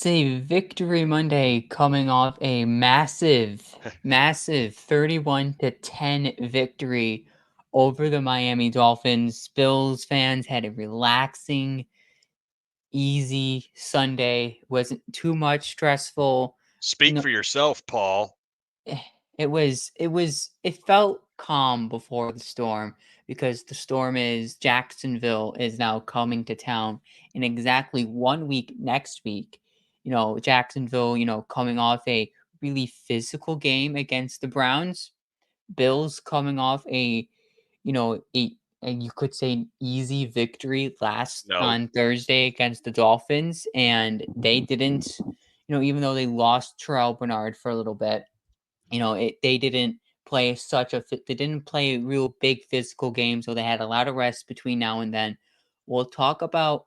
It's a victory Monday coming off a massive 31-10 victory over the Miami Dolphins. Bills fans had a relaxing, easy Sunday. Wasn't too much stressful. Speak No, for yourself, Paul. it felt calm before the storm because the storm is Jacksonville is now coming to town in exactly 1 week next week. Jacksonville, coming off a really physical game against the Browns. Bills coming off a you could say an easy victory last No. on Thursday against the Dolphins, and they didn't, even though they lost Terrell Bernard for a little bit, they didn't they didn't play a real big physical game, so they had a lot of rest between now and then. We'll talk about,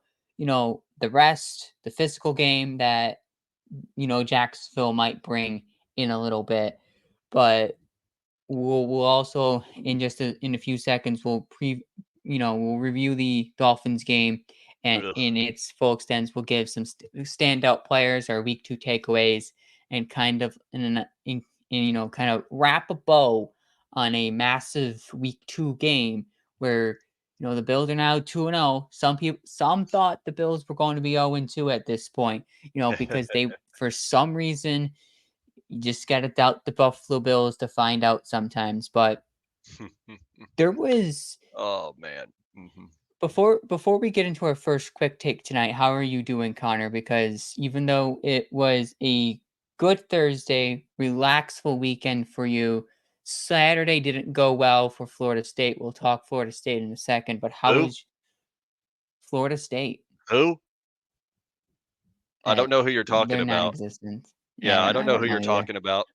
the rest, the physical game that, Jacksonville might bring in a little bit, but we'll also in a few seconds we'll review the Dolphins game and Ugh. in its full extent. We'll give some standout players, our week 2 takeaways, and kind of kind of wrap a bow on a massive week 2 game where the Bills are now 2-0. Some thought the Bills were going to be 0-2 at this point, because they, for some reason, you just got to doubt the Buffalo Bills to find out sometimes. But there was Oh man. before we get into our first quick take tonight, how are you doing, Connor? Because even though it was a good Thursday, relaxful weekend for you, Saturday didn't go well for Florida State. We'll talk Florida State in a second, but how Who? was Florida State? Who? I Uh, don't know who you're talking they're about. non-existent. Yeah, I don't I know who don't you're know either. talking about.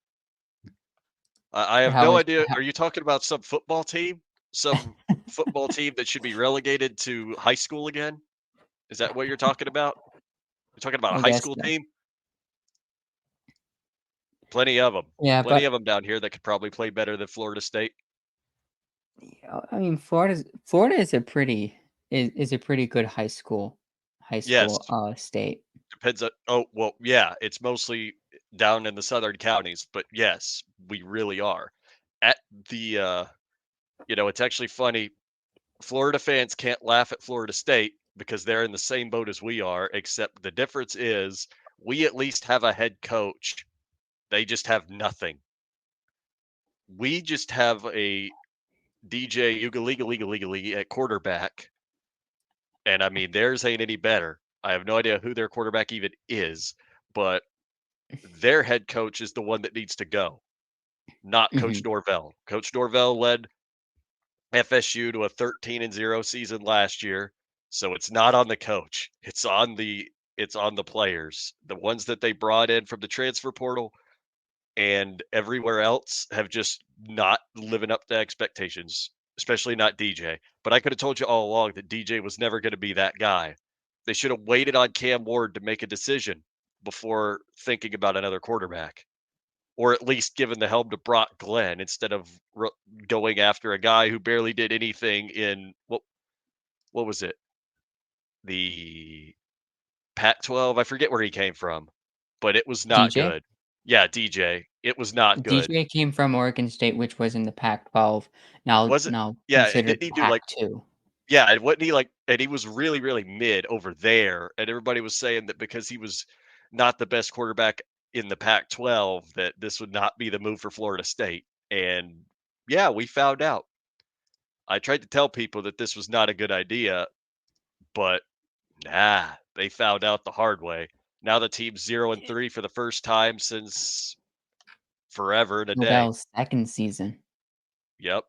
I But have no idea. Are you talking about some football team? Some football team that should be relegated to high school again? Is that what you're talking about? You're talking about a I high guess school so. team? Plenty of them. Yeah, Plenty of but them down here that could probably play better than Florida State. I mean, Florida is a pretty good high Yes, school state. depends on. Oh, well, yeah, it's mostly down in the southern counties, but yes, we really are. At the it's actually funny. Florida fans can't laugh at Florida State because they're in the same boat as we are, except the difference is we at least have a head coach. They just have nothing. We just have a DJ Ugali at quarterback, and I mean theirs ain't any better. I have no idea who their quarterback even is, but their head coach is the one that needs to go, not Coach Hmm. Norvell. Coach Norvell led FSU to a 13-0 season last year. So it's not on the coach. It's on the players. The ones that they brought in from the transfer portal and everywhere else have just not living up to expectations, especially not DJ. But I could have told you all along that DJ was never going to be that guy. They should have waited on Cam Ward to make a decision before thinking about another quarterback, or at least given the helm to Brock Glenn instead of going after a guy who barely did anything in what was it? The Pac-12. I forget where he came from, but it was not DJ good. Yeah, DJ. It was not good. DJ came from Oregon State, which was in the Pac-12, now Was it? now Yeah, and considered didn't he do like Pac-2. yeah, and wasn't he like and he was really, really mid over there, and everybody was saying that because he was not the best quarterback in the Pac-12 that this would not be the move for Florida State. And yeah, we found out. I tried to tell people that this was not a good idea, but nah, they found out the hard way. Now the team's 0-3 for the first time since forever and a day. Novell's second season. Yep.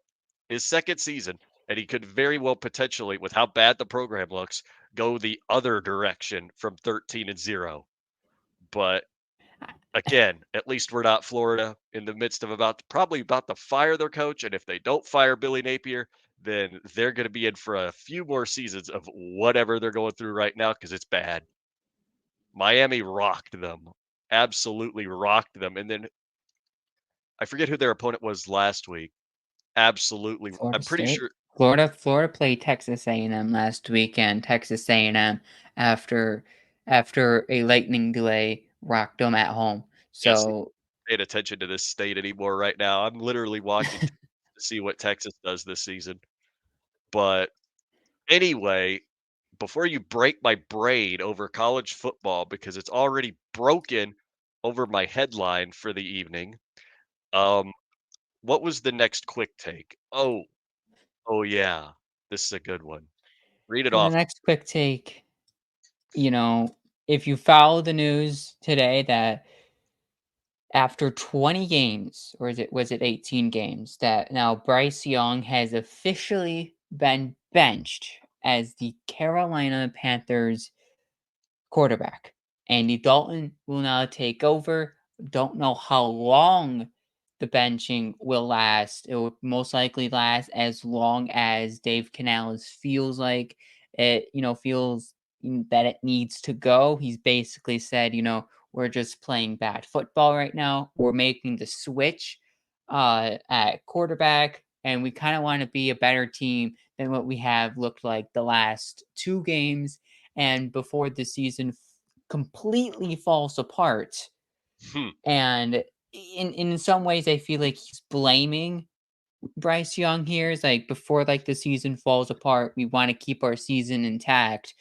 His second season, and he could very well potentially, with how bad the program looks, go the other direction from 13-0. But again, at least we're not Florida in the midst of probably about to fire their coach. And if they don't fire Billy Napier, then they're going to be in for a few more seasons of whatever they're going through right now because it's bad. Miami rocked them, absolutely rocked them. And then I forget who their opponent was last week. Absolutely. Florida I'm pretty State. sure. Florida played Texas A&M last weekend. Texas A&M, after after a lightning delay rocked them at home. Yes, So paying attention to this state anymore right now. I'm literally watching to see what Texas does this season. But anyway, before you break my brain over college football because it's already broken over my headline for the evening. Um, what was the next quick take? Oh yeah, this is a good one. Read it for the off. next quick take, if you follow the news today that after 20 games, or was it 18 games, that now Bryce Young has officially been benched as the Carolina Panthers quarterback. Andy Dalton will now take over. Don't know how long the benching will last. It will most likely last as long as Dave Canales feels like that it needs to go. He's basically said, we're just playing bad football right now. We're making the switch at quarterback, and we kind of want to be a better team than what we have looked like the last two games and before the season completely falls apart. Hmm. And in some ways, I feel like he's blaming Bryce Young here. Is like before the season falls apart, we want to keep our season intact.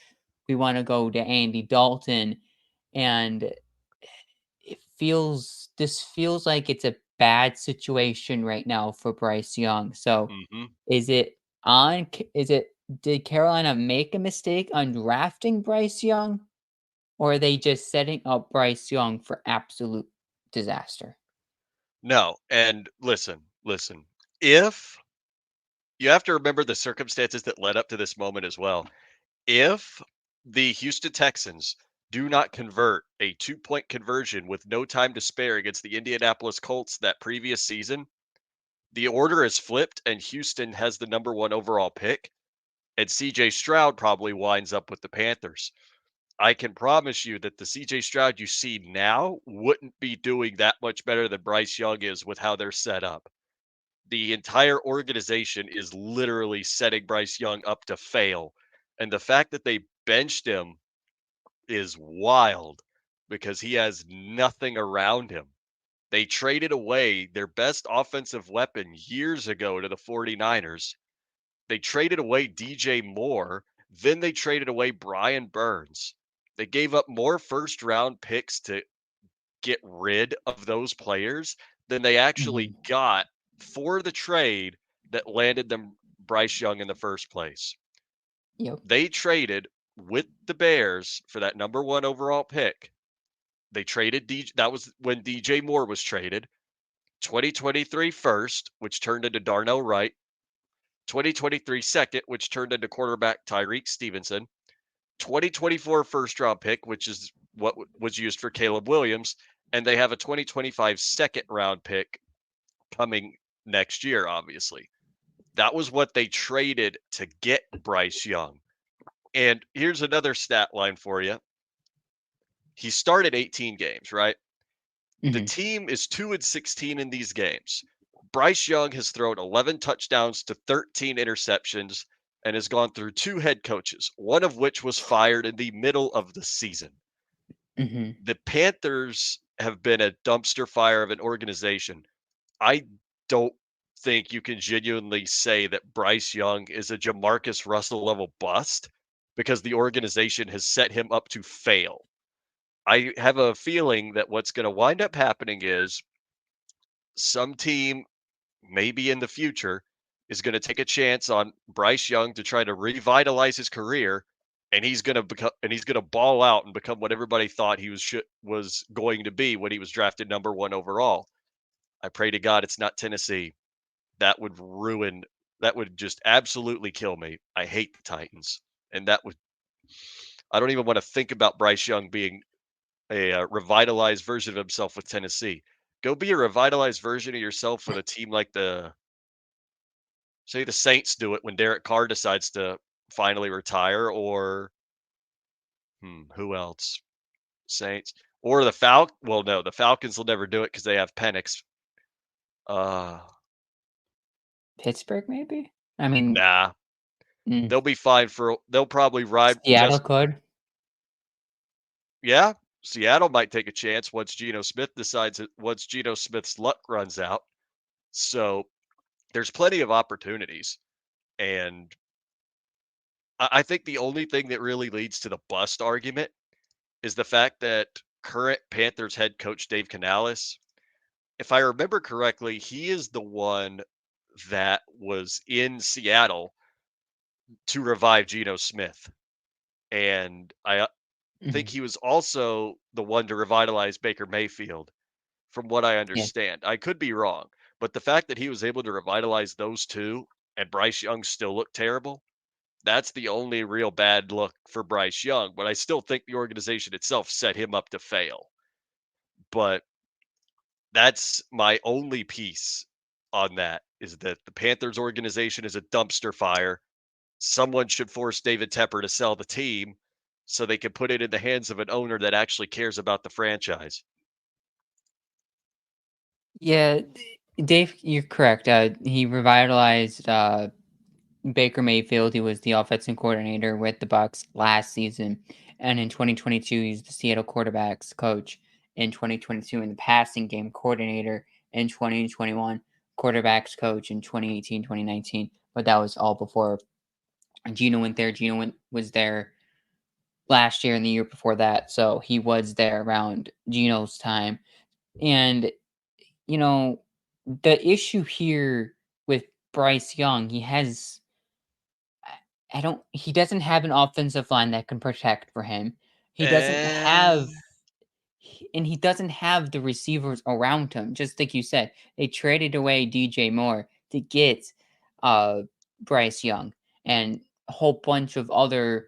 We want to go to Andy Dalton, and this feels like it's a bad situation right now for Bryce Young. So Hmm. is it on? Is it did Carolina make a mistake on drafting Bryce Young? Or are they just setting up Bryce Young for absolute disaster? No, and listen. If you have to remember the circumstances that led up to this moment as well. If the Houston Texans do not convert a 2-point conversion with no time to spare against the Indianapolis Colts that previous season, the order is flipped and Houston has the number 1 overall pick, and CJ Stroud probably winds up with the Panthers. I can promise you that the CJ Stroud you see now wouldn't be doing that much better than Bryce Young is with how they're set up. The entire organization is literally setting Bryce Young up to fail. And the fact that they benched him is wild because he has nothing around him. They traded away their best offensive weapon years ago to the 49ers. They traded away DJ Moore, then they traded away Brian Burns. They gave up more first round picks to get rid of those players than they actually Mhm. got for the trade that landed them Bryce Young in the first place. Yep. They traded with the Bears for that number 1 overall pick. They traded that was when DJ Moore was traded. 2023 first, which turned into Darnell Wright. 2023 second, which turned into quarterback Tyreek Stevenson. 2024 first round pick, which is what was used for Caleb Williams, and they have a 2025 second round pick coming next year, obviously. That was what they traded to get Bryce Young. And here's another stat line for you. He started 18 games, right? The Mhm. team is 2-16 in these games. Bryce Young has thrown 11 touchdowns to 13 interceptions and has gone through 2 head coaches, one of which was fired in the middle of the season. Mhm. The Panthers have been a dumpster fire of an organization. I don't think you can genuinely say that Bryce Young is a Jamarcus Russell level bust because the organization has set him up to fail. I have a feeling that what's going to wind up happening is some team, maybe in the future, is going to take a chance on Bryce Young to try to revitalize his career, and he's going to ball out and become what everybody thought he was going to be when he was drafted number 1 overall. I pray to God it's not Tennessee. That would ruin. That would just absolutely kill me. I hate the Titans, and that would. I don't even want to think about Bryce Young being a revitalized version of himself with Tennessee. Go be a revitalized version of yourself with a team like say the Saints do it when Derek Carr decides to finally retire, or who else? Saints or the Falcons. Well, no, the Falcons will never do it because they have Penix. Uh, Pittsburgh, maybe. I mean, nah, mm, they'll be fine for. They'll probably ride Seattle just. could. Yeah, Seattle might take a chance once Geno Smith's luck runs out. So there's plenty of opportunities. And I think the only thing that really leads to the bust argument is the fact that current Panthers head coach Dave Canales, if I remember correctly, he is the one that was in Seattle to revive Geno Smith. And I think Mhm. he was also the one to revitalize Baker Mayfield, from what I Yeah. understand. I could be wrong, but the fact that he was able to revitalize those two and Bryce Young still looked terrible, that's the only real bad look for Bryce Young. But I still think the organization itself set him up to fail. But that's my only piece on that, is that the Panthers organization is a dumpster fire. Someone should force David Tepper to sell the team so they can put it in the hands of an owner that actually cares about the franchise. Yeah, Dave, you're correct. He revitalized Baker Mayfield. He was the offensive coordinator with the Bucks last season, and in 2022, he's the Seattle quarterbacks coach. In 2022, in the passing game coordinator. In 2021, quarterbacks coach. In 2018, 2019. But that was all before Gino went there. Was there last year and the year before that, so he was there around Gino's time. And you know, the issue here with Bryce Young, he doesn't have an offensive line that can protect for him. He doesn't Eh, have and he doesn't have the receivers around him. Just like you said, they traded away DJ Moore to get uh Bryce Young and a whole bunch of other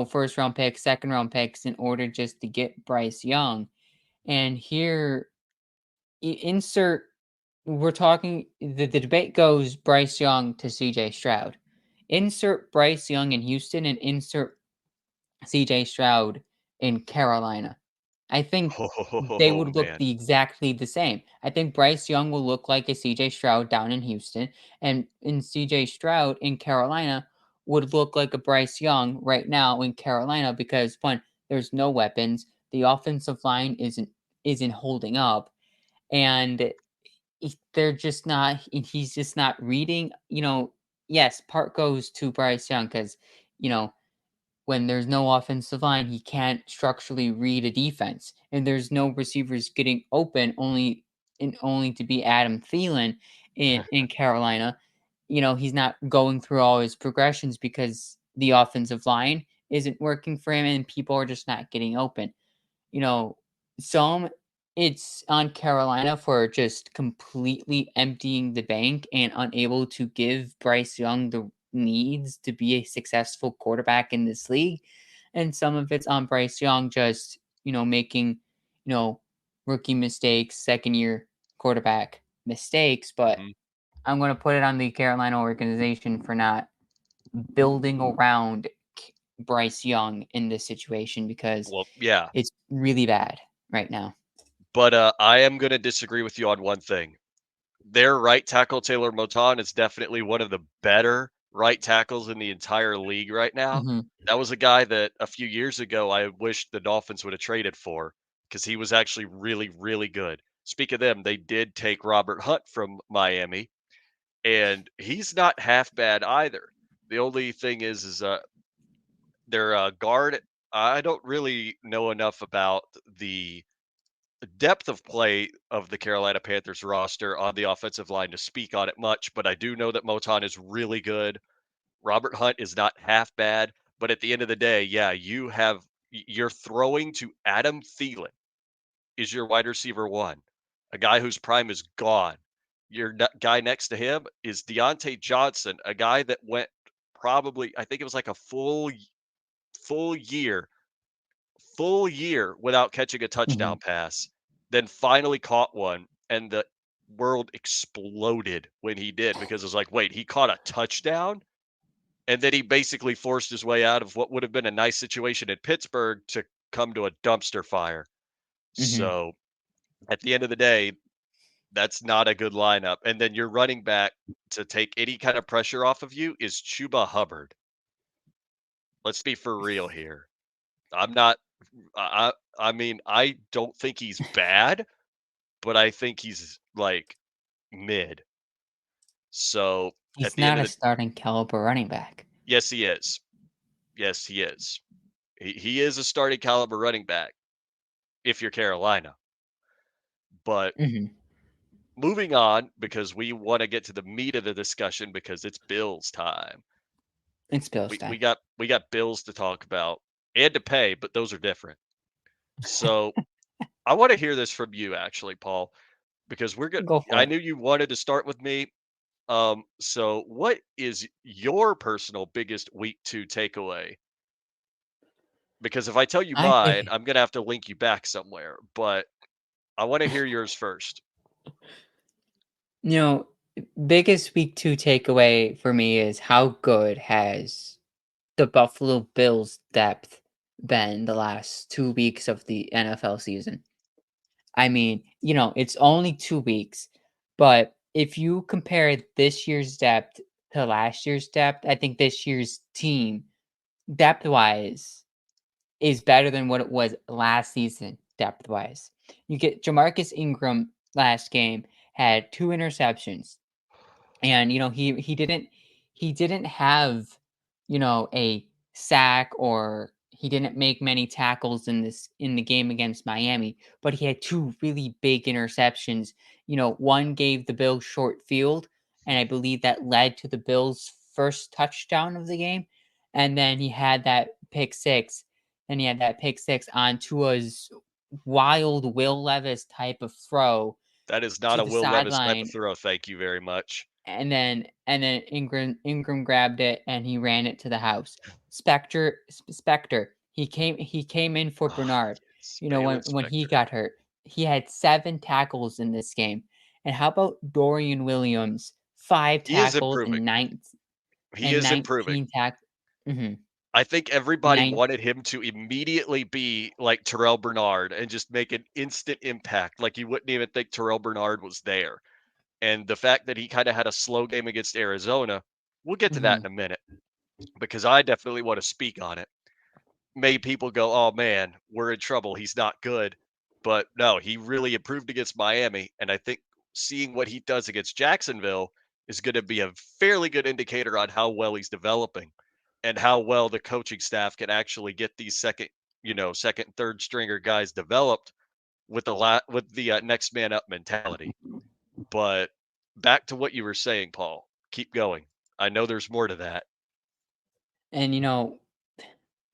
first round picks, second round picks in order just to get Bryce Young. And here insert we're talking the debate goes Bryce Young to CJ Stroud. Insert Bryce Young in Houston and insert CJ Stroud in Carolina. I think they oh, would look man. exactly the same. I think Bryce Young will look like a CJ Stroud down in Houston, and in CJ Stroud in Carolina would look like a Bryce Young right now in Carolina because one, there's no weapons, the offensive line isn't holding up, and they're just not. He's just not reading. Yes, part goes to Bryce Young because you know when there's no offensive line, he can't structurally read a defense, and there's no receivers getting open. Only to be Adam Thielen in Carolina. He's not going through all his progressions because the offensive line isn't working for him, and people are just not getting open. You know, some it's on Carolina for just completely emptying the bank and unable to give Bryce Young the needs to be a successful quarterback in this league. And some of it's on Bryce Young just, making, you know, rookie mistakes, second year quarterback mistakes. But Mhm. I'm going to put it on the Carolina organization for not building around Bryce Young in this situation because Well, yeah, it's really bad right now. but I am going to disagree with you on one thing. Their right tackle, Taylor Moton, is definitely one of the better right tackles in the entire league right now. Mhm, That was a guy that a few years ago I wished the Dolphins would have traded for because he was actually really, really good. Speak of them, they did take Robert Hunt from Miami, and he's not half bad either. The only thing is their guard. I don't really know enough about the depth of play of the Carolina Panthers roster on the offensive line to speak on it much, but I do know that Moton is really good. Robert Hunt is not half bad, but at the end of the day, yeah, you're throwing to Adam Thielen is your wide receiver one, a guy whose prime is gone. Guy next to him is Deontay Johnson, a guy that went probably, I think it was like a full year full year without catching a mhm, touchdown pass, then finally caught one, and the world exploded when he did because it was like, wait, he caught a touchdown? And then he basically forced his way out of what would have been a nice situation in Pittsburgh to come to a dumpster fire. mhm. So at the end of the day, that's not a good lineup. And then your running back to take any kind of pressure off of you is Chuba Hubbard. Let's be for real here. I'm not I mean, I don't think he's bad, but I think he's like mid. So at He's the end not of a the starting caliber running back. yes, he is. Yes, he is. He is a starting caliber running back if you're Carolina. But Hmm. moving on because we want to get to the meat of the discussion because it's Bills time. It's Bills We time. we got we got bills to talk about and to pay, but those are different. So I want to hear this from you actually, Paul, because we're good. Go for I it. knew you wanted to start with me. So what is your personal biggest week 2 takeaway? Because if I tell you I mine, think I'm gonna have to link you back somewhere, but I want to hear yours first. you know biggest week two takeaway for me is how good has the Buffalo Bills depth been the last 2 weeks of the NFL season. I mean, it's only 2 weeks, but if you compare this year's depth to last year's depth, I think this year's team, depth wise, is better than what it was last season, depth wise. You get Jamarcus Ingram last game had 2 interceptions, and he didn't have a sack, or he didn't make many tackles in the game against Miami, but he had two really big interceptions. One gave the Bills short field, and I believe that led to the Bills first touchdown of the game, and then he had that pick six on Tua's wild Will Levis type of throw That is not to a the Will Levis type of sideline, throw. Thank you very much. and then Ingram grabbed it and he ran it to the house. Spectre, he came in for Ah, Bernard. yes, When Balin he Spector. got hurt, he had 7 tackles in this game. And how about Dorian Williams? Five He is tackles improving. and nine He and is improving. 19 tack. Mm-hmm. I think everybody Nine. wanted him to immediately be like Terrell Bernard and just make an instant impact. Like you wouldn't even think Terrell Bernard was there. And the fact that he kind of had a slow game against Arizona, we'll get to that Mm-hmm. in a minute because I definitely want to speak on it. Made people go, "Oh man, we're in trouble. He's not good." But no, he really improved against Miami, and I think seeing what he does against Jacksonville is going to be a fairly good indicator on how well he's developing and how well the coaching staff can actually get these second, third stringer guys developed with the next man up mentality. But back to what you were saying, Paul. Keep going. I know there's more to that. And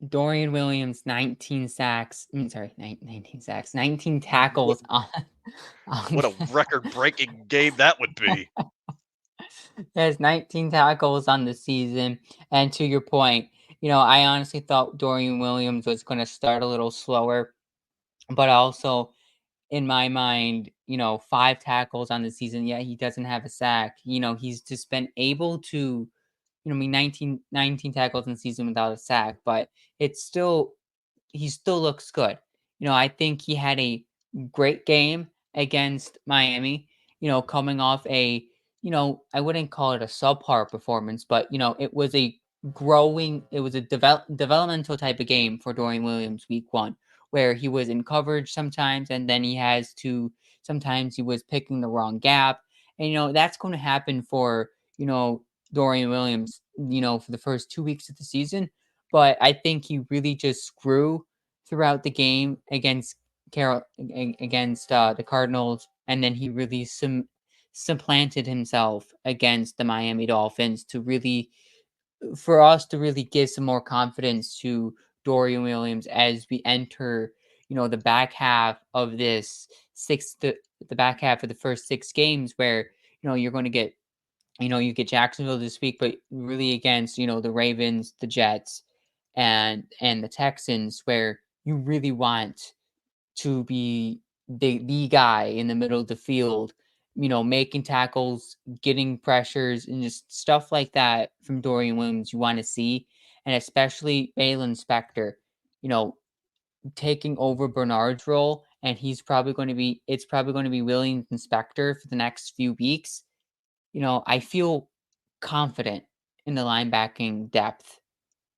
Dorian Williams, 19 sacks. I mean, sorry, 19 sacks, 19 What tackles on what a record-breaking game that would be. has 19 tackles on the season. And to your point, I honestly thought Dorian Williams was going to start a little slower, but also in my mind, 5 tackles on the season. Yeah, he doesn't have a sack. He's just been able to, I mean, 19 tackles in the season without a sack, but it's still he still looks good. I think he had a great game against Miami, coming off I wouldn't call it a subpar performance, but it was a developmental type of game for Dorian Williams week 1, where he was in coverage sometimes, and then sometimes he was picking the wrong gap. And that's going to happen for, Dorian Williams, for the first 2 weeks of the season. But I think he really just grew throughout the game against the Cardinals, and then he really supplanted himself against the Miami Dolphins to really for us to really give some more confidence to Dorian Williams as we enter, the back half of the back half of the first 6 games, where you're going to get you get Jacksonville this week, but really against, the Ravens, the Jets, and the Texans, where you really want to be the guy in the middle of the field, making tackles, getting pressures, and just stuff like that from Dorian Williams you want to see. And especially Balin Spector, you know, taking over Bernard's role, and it's probably going to be Williams and Spector for the next few weeks. I feel confident in the linebacking depth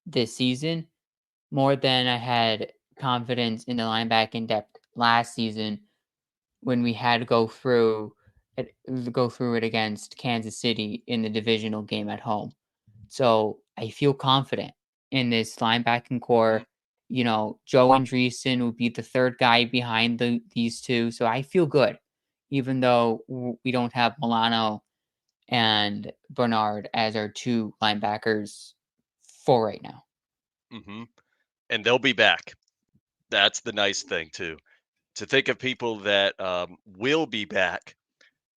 this season more than I had confidence in the linebacking depth last season when we had to go through it against Kansas City in the divisional game at home. So I feel confident in this linebacking Mhm. core. Joe Andreessen will be the third guy behind these two. So I feel good, even though we don't have Milano and Bernard as our two linebackers for right now. Mhm. And they'll be back. That's the nice thing too. To think of people that will be back.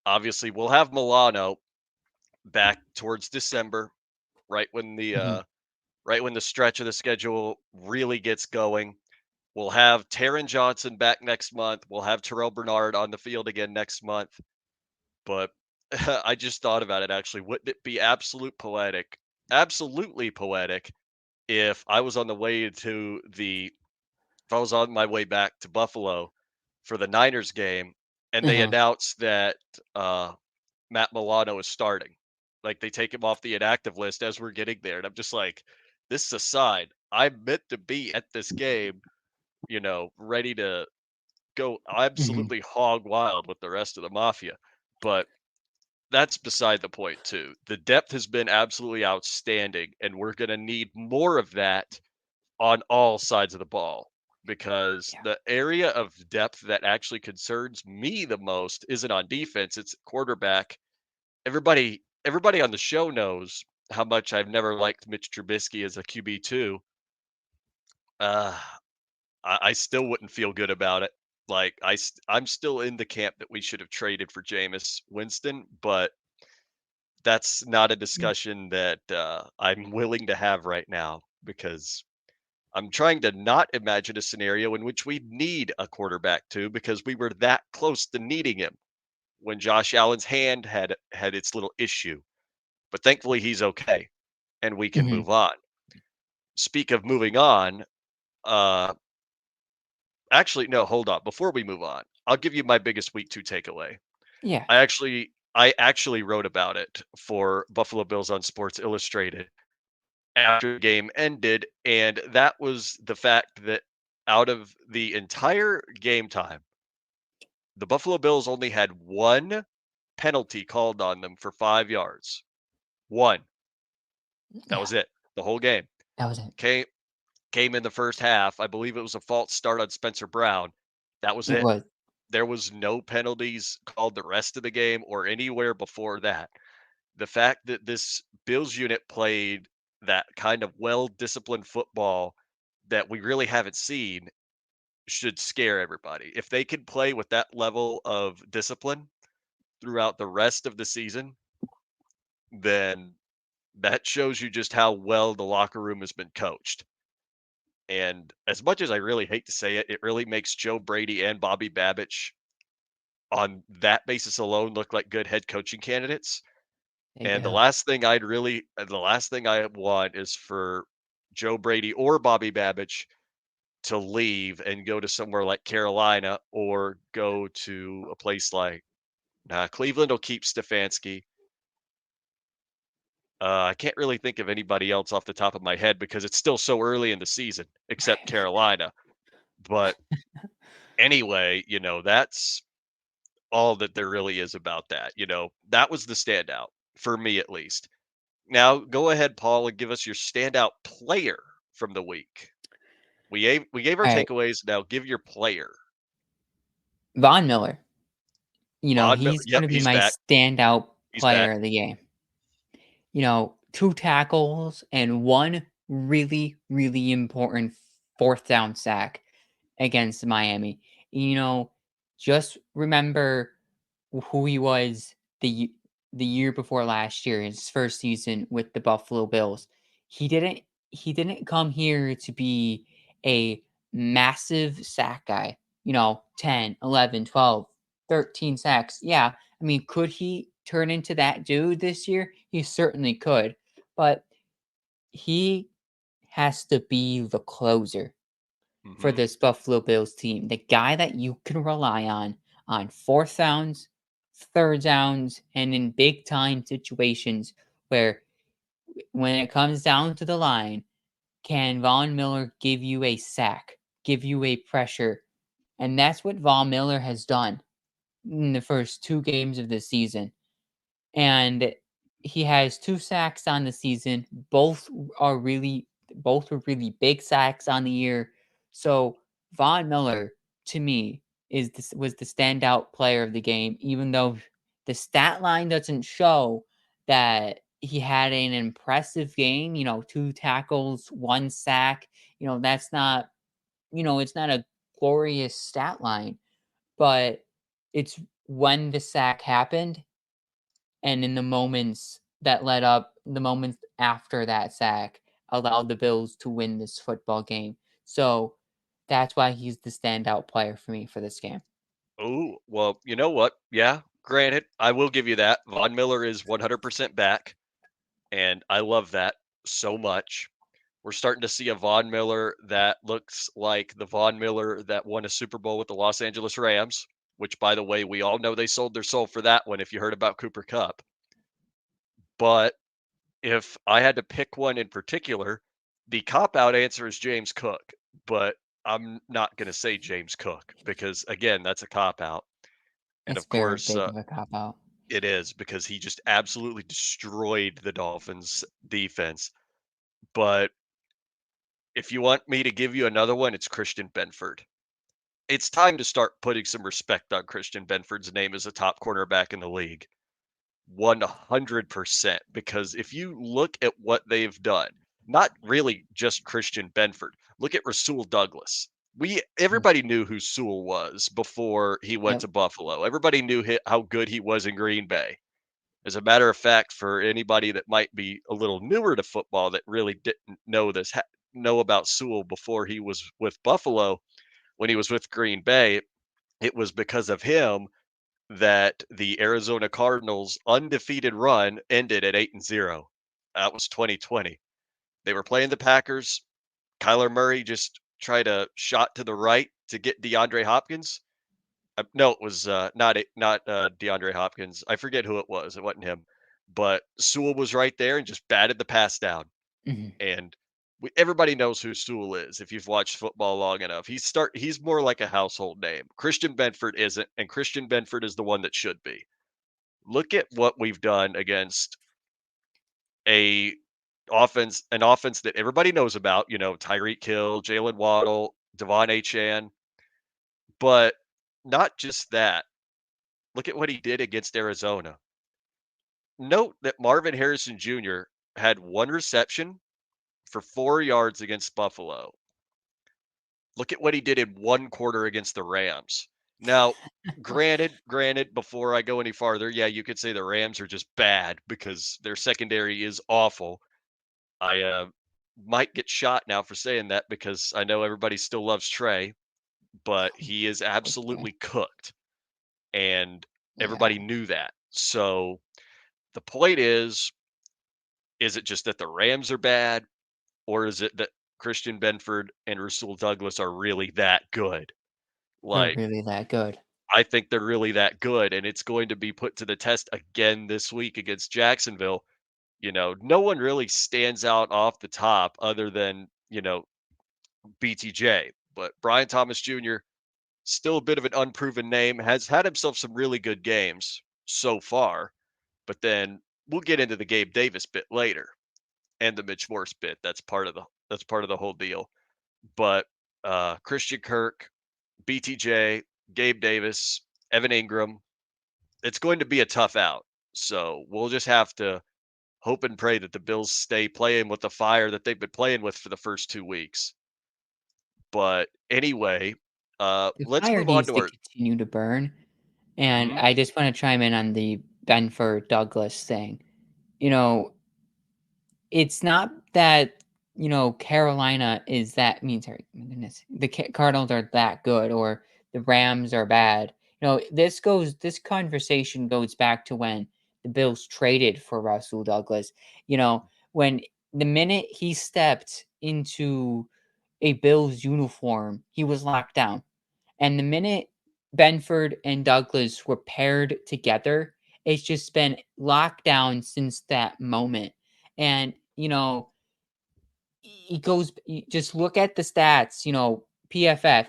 Obviously, we'll have Milano back towards December, right when the Mm-hmm. uh, right when the stretch of the schedule really gets going. We'll have Taron Johnson back next month. We'll have Terrell Bernard on the field again next month. But I just thought about it actually. Wouldn't it be absolutely poetic, if I was on the way to the if I was on my way back to Buffalo for the Niners game and they Uh-huh. announced that Matt Milano is starting. Like they take him off the inactive list as we're getting there. And I'm just like, this is a sign. I'm meant to be at this game, ready to go Mm-hmm. absolutely hog wild with the rest of the mafia. But that's beside the point, too. The depth has been absolutely outstanding, and we're going to need more of that on all sides of the ball, because Yeah. the area of depth that actually concerns me the most isn't on defense, it's quarterback. Everybody on the show knows how much I've never liked Mitch Trubisky as a QB2. Uh, I still wouldn't feel good about it. Like I'm still in the camp that we should have traded for Jameis Winston, but that's not a discussion that I'm willing to have right now, because I'm trying to not imagine a scenario in which we need a quarterback too, because we were that close to needing him when Josh Allen's hand had its little issue. But thankfully he's okay and we can Mm-hmm. move on. Speak of moving on, uh actually no, hold on. Before we move on, I'll give you my biggest week 2 takeaway. Yeah. I actually wrote about it for Buffalo Bills on Sports Illustrated after the game ended, and that was the fact that out of the entire game time, the Buffalo Bills only had one penalty called on them for 5 yards. One. That Yeah. was it. The whole game. That was it. Came came in the first half. I believe it was a false start on Spencer Brown. That was It it. was. There was no penalties called the rest of the game or anywhere before that. The fact that this Bills unit played that kind of well-disciplined football that we really haven't seen should scare everybody. If they can play with that level of discipline throughout the rest of the season, then that shows you just how well the locker room has been coached. And as much as I really hate to say it, it really makes Joe Brady and Bobby Babich on that basis alone look like good head coaching candidates. They And do. the last thing I want is for Joe Brady or Bobby Babich to leave and go to somewhere like Carolina or go to a place like Cleveland will keep Stefanski. I can't really think of anybody else off the top of my head because it's still so early in the season, except Carolina. But anyway, that's all that there really is about that. That was the standout for me at least. Now, go ahead, Paul, and give us your standout player from the week. We gave our All right. takeaways. Now, give your player. Von Miller. Von Miller. He's going Yep, to be he's my back. standout He's back. player of the game. Two tackles and one really, really important fourth down sack against Miami. Just remember who he was the year before last year, his first season with the Buffalo Bills. He didn't he didn't come here to be a massive sack guy. 10, 11, 12, 13 sacks. Yeah, I mean, could he turn into that dude this year? He certainly could. But he has to be the closer for Hmm. this Buffalo Bills team. The guy that you can rely on fourth downs, third downs, and in big time situations where when it comes down to the line, can Von Miller give you a sack? give you a pressure. And that's what Von Miller has done in the first 2 games of this season. And he has 2 sacks on the season. Both were really big sacks on the year. So Von Miller, to me, was the standout player of the game, even though the stat line doesn't show that he had an impressive game. 2 tackles, 1 sack. That's not. It's not a glorious stat line, but it's when the sack happened and in the moments after that sack allowed the Bills to win this football game. So that's why he's the standout player for me for this game. Oh, well, you know what? Yeah, granted, I will give you that. Von Miller is 100% back, and I love that so much. We're starting to see a Von Miller that looks like the Von Miller that won a Super Bowl with the Los Angeles Rams, which, by the way, we all know they sold their soul for that one if you heard about Cooper Kupp. But if I had to pick one in particular, the cop out answer is James Cook, but I'm not going to say James Cook because, again, that's a cop out. And It's of very course, big of a cop out. it is because he just absolutely destroyed the Dolphins defense. But if you want me to give you another one, it's Christian Benford. It's time to start putting some respect on Christian Benford's name as a top cornerback in the league. 100%. Because if you look at what they've done, not really just Christian Benford, look at Rasul Douglas. Everybody knew who Sewell was before he went Yep. to Buffalo. Everybody knew how good he was in Green Bay. As a matter of fact, for anybody that might be a little newer to football that really didn't know about Sewell before he was with Buffalo, when he was with Green Bay, it was because of him that the Arizona Cardinals' undefeated run ended at 8-0. That was 2020. They were playing the Packers. Kyler Murray just tried a shot to the right to get DeAndre Hopkins. No, it was not DeAndre Hopkins. I forget who it was. It wasn't him, but Sewell was right there and just batted the pass down. Mhm. And everybody knows who Sewell is if you've watched football long enough. He's more like a household name. Christian Benford isn't, and Christian Benford is the one that should be. Look at what we've done against a an offense that everybody knows about. Tyreek Hill, Jalen Waddle, Devon Achane, but not just that. Look at what he did against Arizona. Note that Marvin Harrison Jr. had 1 reception for 4 yards against Buffalo. Look at what he did in 1 quarter against the Rams. Now, granted, before I go any farther, yeah, you could say the Rams are just bad because their secondary is awful. I might get shot now for saying that because I know everybody still loves Trey, but he is Okay. absolutely cooked, and Yeah. everybody knew that. So the point is it just that the Rams are bad, or is it that Christian Benford and Rasul Douglas are really that good? They're Like, really that good. I think they're really that good, and it's going to be put to the test again this week against Jacksonville. No one really stands out off the top other than, BTJ. But Brian Thomas Jr., still a bit of an unproven name, has had himself some really good games so far. But then we'll get into the Gabe Davis bit later and the Mitch Morse bit. That's part of the whole deal. But Christian Kirk, BTJ, Gabe Davis, Evan Ingram, it's going to be a tough out. So we'll just have to hope and pray that the Bills stay playing with the fire that they've been playing with for the first 2 weeks. But anyway, The let's fire move on needs to to our. continue to burn. And Mhm. I just want to chime in on the Benford Douglas thing. You know, it's not that Carolina is that sorry, my goodness, the Cardinals are that good or the Rams are bad. This conversation goes back to when the Bills traded for Russell Douglas. When the minute he stepped into a Bills uniform, he was locked down. And the minute Benford and Douglas were paired together, it's just been locked down since that moment. And, just look at the stats. PFF,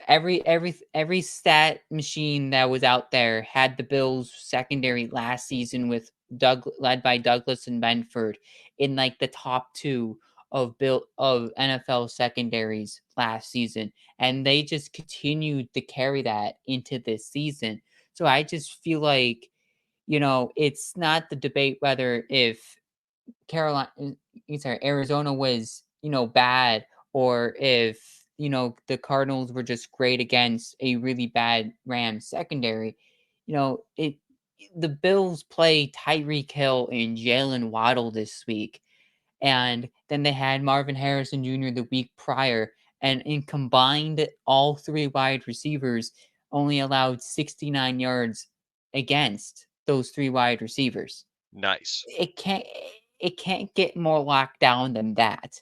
every stat machine that was out there had the Bills secondary last season with led by Douglas and Benford in like the top two of NFL secondaries last season, and they just continued to carry that into this season. So I just feel like, it's not the debate whether if Carolina, sorry, Arizona was, bad, or if, the Cardinals were just great against a really bad Rams secondary. It the Bills play Tyreek Hill and Jalen Waddle this week, and then they had Marvin Harrison Jr. the week prior, and in combined, all three wide receivers only allowed 69 yards against those three wide receivers. Nice. It can't get more locked down than that.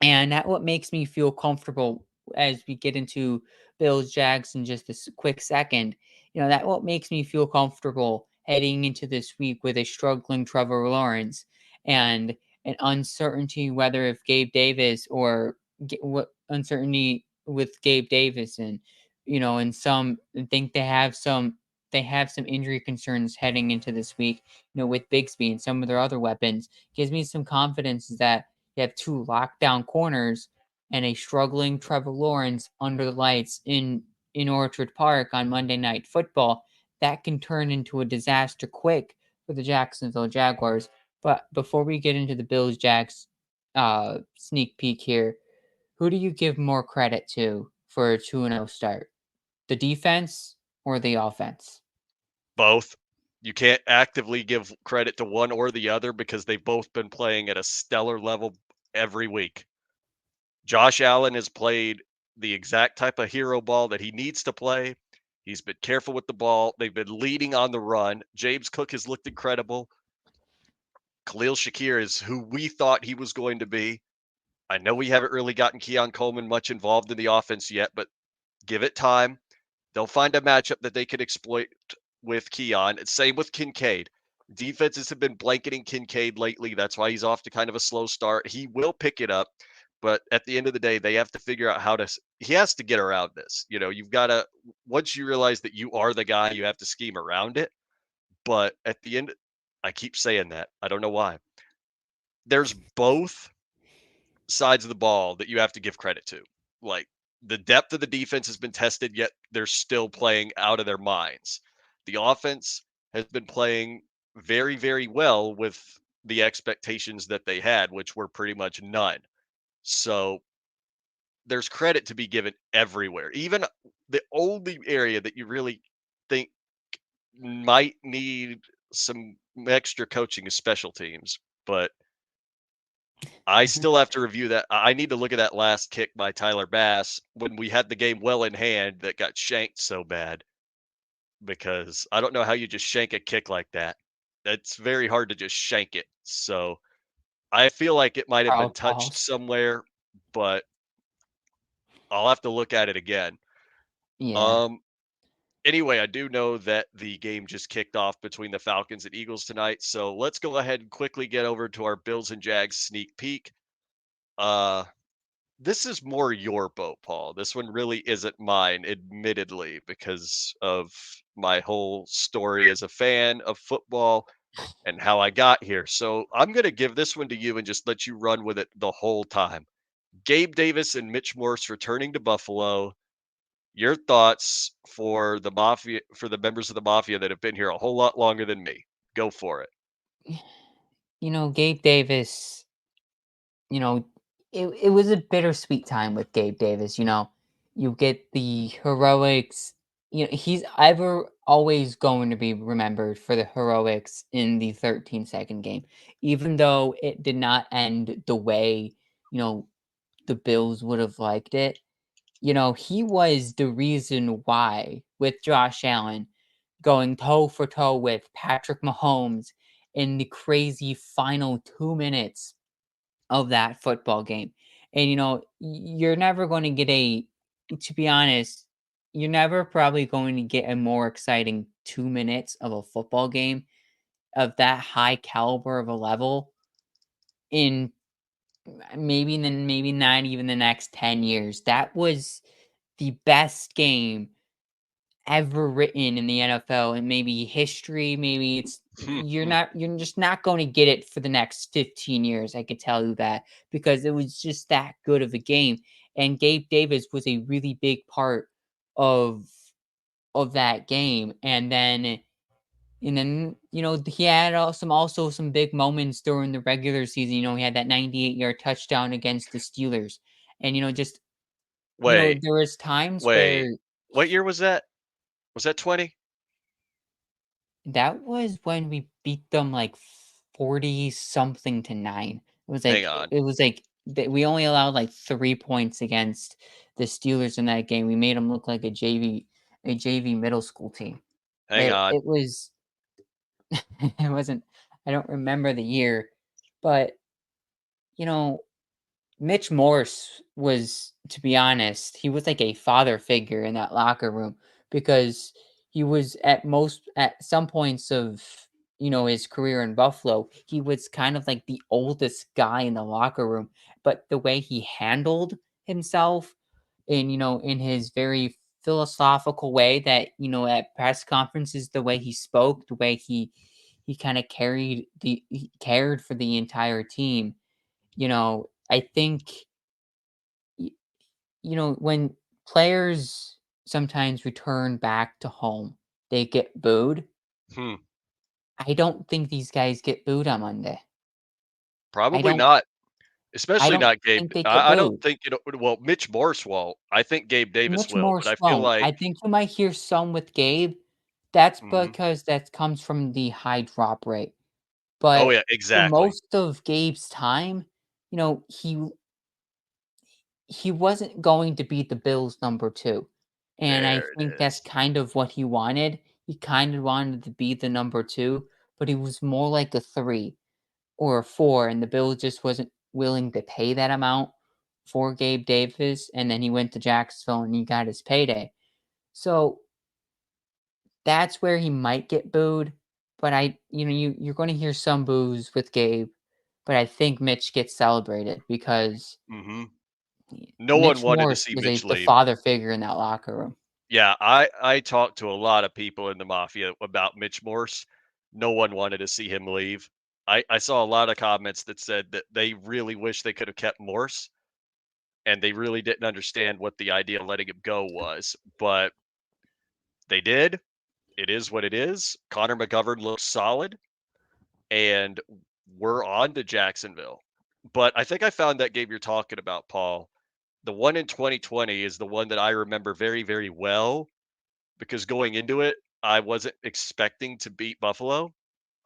And that what makes me feel comfortable as we get into Bills Jags in just a quick second. That what makes me feel comfortable heading into this week with a struggling Trevor Lawrence and an uncertainty whether if Gabe Davis or what uncertainty with Gabe Davis, and some think they have some injury concerns heading into this week, with Bigsby and some of their other weapons. Gives me some confidence that you have two lockdown corners and a struggling Trevor Lawrence under the lights in Orchard Park on Monday Night Football. That can turn into a disaster quick for the Jacksonville Jaguars. But before we get into the Bills Jags sneak peek here, who do you give more credit to for a 2-0 start? The defense or the offense? Both. You can't actively give credit to one or the other because they've both been playing at a stellar level every week. Josh Allen has played the exact type of hero ball that he needs to play. He's been careful with the ball. They've been leading on the run. James Cook has looked incredible. Khalil Shakir is who we thought he was going to be. I know we haven't really gotten Keon Coleman much involved in the offense yet, but give it time. They'll find a matchup that they can exploit with Keon. Same with Kincaid. Defenses have been blanketing Kincaid lately. That's why he's off to kind of a slow start. He will pick it up, but at the end of the day, they have to figure out how to. He has to get around this. You've got to, once you realize that you are the guy, you have to scheme around it. But at the end, I keep saying that. I don't know why. There's both sides of the ball that you have to give credit to. Like, the depth of the defense has been tested, yet they're still playing out of their minds. The offense has been playing very, very well with the expectations that they had, which were pretty much none. So there's credit to be given everywhere. Even the only area that you really think might need some extra coaching is special teams. But I still have to review that. I need to look at that last kick by Tyler Bass when we had the game well in hand that got shanked so bad, because I don't know how you just shank a kick like that. It's very hard to just shank it. So I feel like it might have been Proud touched balls. somewhere, but I'll have to look at it again. Yeah. Um anyway, I do know that the game just kicked off between the Falcons and Eagles tonight. So let's go ahead and quickly get over to our Bills and Jags sneak peek. Uh This is more your boat, Paul. This one really isn't mine, admittedly, because of my whole story as a fan of football and how I got here. So I'm going to give this one to you and just let you run with it the whole time. Gabe Davis and Mitch Morse returning to Buffalo. Your thoughts for the Mafia, for the members of the Mafia that have been here a whole lot longer than me. Go for it. Gabe Davis, you know, it was a bittersweet time with Gabe Davis. You get the heroics. He's ever always going to be remembered for the heroics in the 13-second game, even though it did not end the way, you know, the Bills would have liked it. He was the reason why, with Josh Allen, going toe for toe with Patrick Mahomes in the crazy final 2 minutes of that football game. And you're never going to get to be honest, you're never probably going to get a more exciting 2 minutes of a football game of that high caliber of a level in maybe not even the next 10 years. That was the best game ever written in the NFL and maybe history. Maybe you're just not going to get it for the next 15 years. I could tell you that because it was just that good of a game. And Gabe Davis was a really big part of that game. And then he had also some big moments during the regular season. He had that 98-yard touchdown against the Steelers, and just Wait, there was times wait. where What year was that? Was that 20? that was when we beat them like 40 something to 9. Hang on. It was like we only allowed like 3 points against the Steelers in that game. We made them look like a JV middle school team. Hang It on. it was it wasn't I don't remember the year, but you know, Mitch Morse was, to be honest, he was like a father figure in that locker room because he was at some points of his career in Buffalo, he was kind of like the oldest guy in the locker room. But the way he handled himself in his very philosophical way that at press conferences, the way he spoke, the way he kind of he cared for the entire team. I think when players sometimes return back to home, they get booed. Hmm. I don't think these guys get booed on Monday. I Probably don't not. I Especially don't not Gabe. think they get I don't booed. think well, Mitch Morse won't. I think Gabe Davis Mitch will, but Morse I feel won't. I like think you might hear some with Gabe. That's mhm. because that comes from the high drop rate. Oh, But yeah, for exactly. most of Gabe's time, he wasn't going to be the Bills' number 2, and I There it think that's is. kind of what he wanted. He kind of wanted to be the number 2, but he was more like a 3 or a 4, and the Bills just wasn't willing to pay that amount for Gabe Davis, and then he went to Jacksonville and he got his payday. So, that's where he might get booed, but you're gonna hear some boos with Gabe, but I think Mitch gets celebrated because Mhm. No one Mitch wanted to Morse see was Mitch the leave. father figure in that locker room. Yeah, I talked to a lot of people in the mafia about Mitch Morse. No one wanted to see him leave. I saw a lot of comments that said that they really wish they could have kept Morse, and they really didn't understand what the idea of letting him go was, but they did. It is what it is. Connor McGovern looks solid, and we're on to Jacksonville. But I think I found that game you're talking about, Paul. The one in 2020 is the one that I remember very, very well because going into it, I wasn't expecting to beat Buffalo.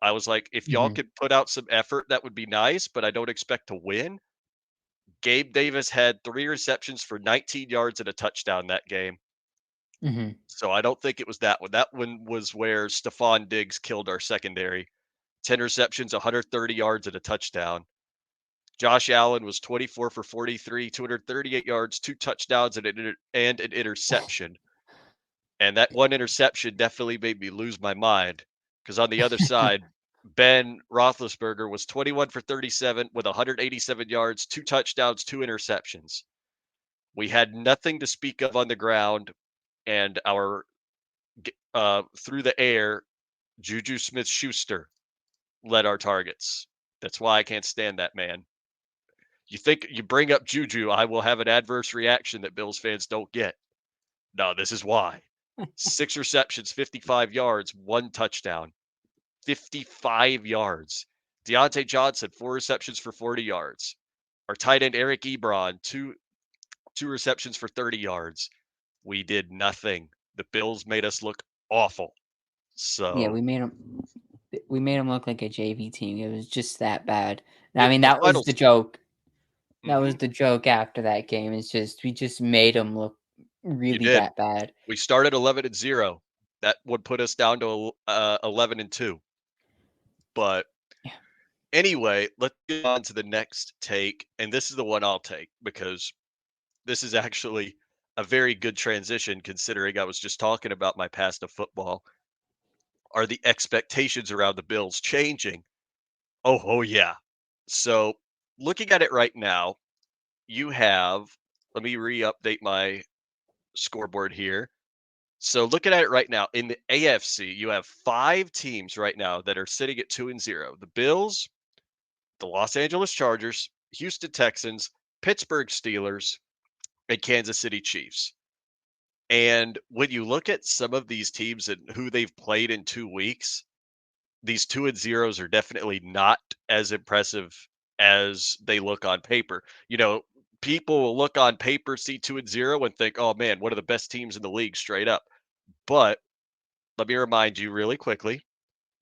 I was like, if y'all Mhm, could put out some effort, that would be nice, but I don't expect to win. Gabe Davis had 3 receptions for 19 yards and a touchdown that game. mhm. So I don't think it was that one. That one was where Stephon Diggs killed our secondary. 10 receptions, 130 yards, and a touchdown. Josh Allen was 24 for 43, 238 yards, 2 touchdowns, and an interception. And that one interception definitely made me lose my mind because on the other side, Ben Roethlisberger was 21 for 37 with 187 yards, 2 touchdowns, 2 interceptions. We had nothing to speak of on the ground, and our through the air, Juju Smith-Schuster led our targets. That's why I can't stand that man. You think you bring up Juju, I will have an adverse reaction that Bills fans don't get. No, this is why. 6 receptions, 55 yards, 1 touchdown. 55 yards. Deontay Johnson, 4 receptions for 40 yards. Our tight end Eric Ebron, two receptions for 30 yards. We did nothing. The Bills made us look awful. Yeah, So we made him look like a JV team. It was just that bad. I the mean, the that was finals. the joke. That was Mhm, the joke after that game. It's just we just made him look you really did. that bad. We started 11-0. That would put us down to 11-2. But Yeah. anyway, let's get on to the next take, and this is the one I'll take because this is actually a very good transition considering I was just talking about my past of football. Are the expectations around the Bills changing? Oh yeah. So, looking at it right now, you have let me re-update my scoreboard here. So looking at it right now in the AFC, you have 5 teams right now that are sitting at 2-0. The Bills, the Los Angeles Chargers, Houston Texans, Pittsburgh Steelers, and Kansas City Chiefs. And when you look at some of these teams and who they've played in 2 weeks, these 2-0s are definitely not as impressive as they look on paper. People will look on paper, see 2-0 and think, "Oh man, one of the best teams in the league straight up." But let me remind you really quickly,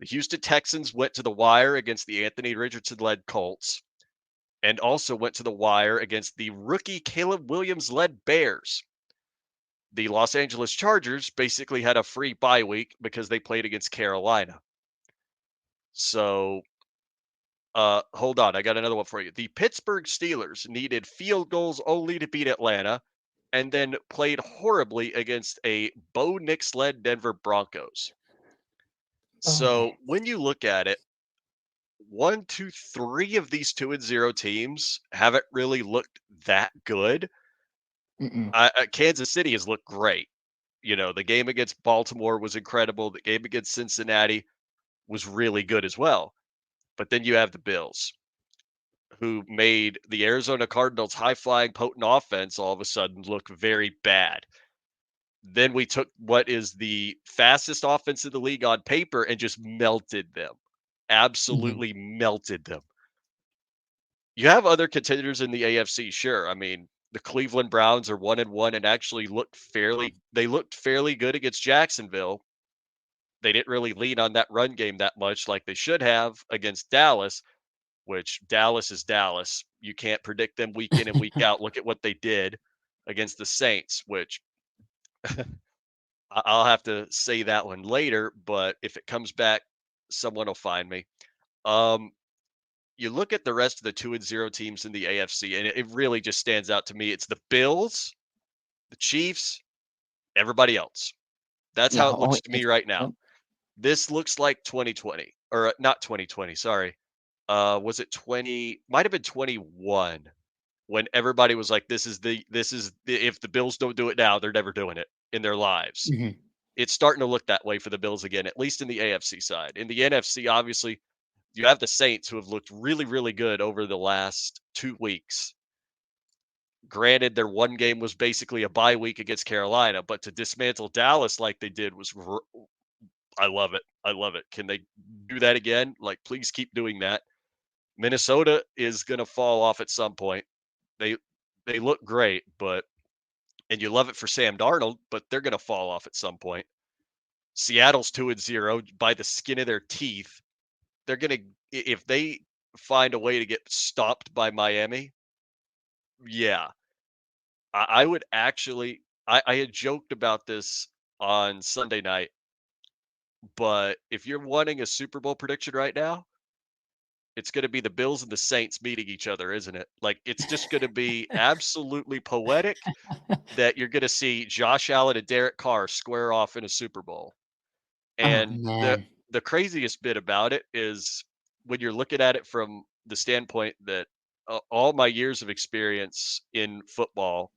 the Houston Texans went to the wire against the Anthony Richardson-led Colts and also went to the wire against the rookie Caleb Williams-led Bears. The Los Angeles Chargers basically had a free bye week because they played against Carolina. So, hold on, I got another one for you. The Pittsburgh Steelers needed field goals only to beat Atlanta and then played horribly against a Bo Nix-led Denver Broncos. Oh So, man. when you look at it, 1, 2, 3 of these 2-0 teams haven't really looked that good. Mm-mm. Kansas City has looked great. The game against Baltimore was incredible. The game against Cincinnati was really good as well. But then you have the Bills, who made the Arizona Cardinals' high flying, potent offense all of a sudden look very bad. Then we took what is the fastest offense in the league on paper and just melted them. Mm-hmm. Absolutely melted them. You have other contenders in the AFC, sure. I mean, the Cleveland Browns are 1-1 and actually looked fairly good against Jacksonville. They didn't really lean on that run game that much like they should have against Dallas, which Dallas is Dallas. You can't predict them week in and week out. Look at what they did against the Saints, which I'll have to say that one later, but if it comes back, someone will find me. Um, you look at the rest of the 2-0 teams in the AFC, and it really just stands out to me. It's the Bills, the Chiefs, everybody else. That's Yeah. how it Oh, looks to me right yep. now. This looks like 2020, or not 2020, sorry. Was it 20? Might have been 21 when everybody was like, if the Bills don't do it now, they're never doing it in their lives. Mm-hmm. It's starting to look that way for the Bills again, at least in the AFC side. In the NFC, obviously, you have the Saints who have looked really, really good over the last 2 weeks. Granted, their one game was basically a bye week against Carolina, but to dismantle Dallas like they did I love it. I love it. Can they do that again? Like, please keep doing that. Minnesota is going to fall off at some point. They they look great, but and you love it for Sam Darnold, but they're going to fall off at some point. Seattle's 2-0 by the skin of their teeth. They're going to if they find a way to get stopped by Miami, yeah. I would actually I had joked about this on Sunday night, but if you're wanting a Super Bowl prediction right now, it's going to be the Bills and the Saints meeting each other, isn't it? Like it's just going to be absolutely poetic that you're going to see Josh Allen and Derek Carr square off in a Super Bowl. Oh And man. the craziest bit about it is when you're looking at it from the standpoint that all my years of experience in football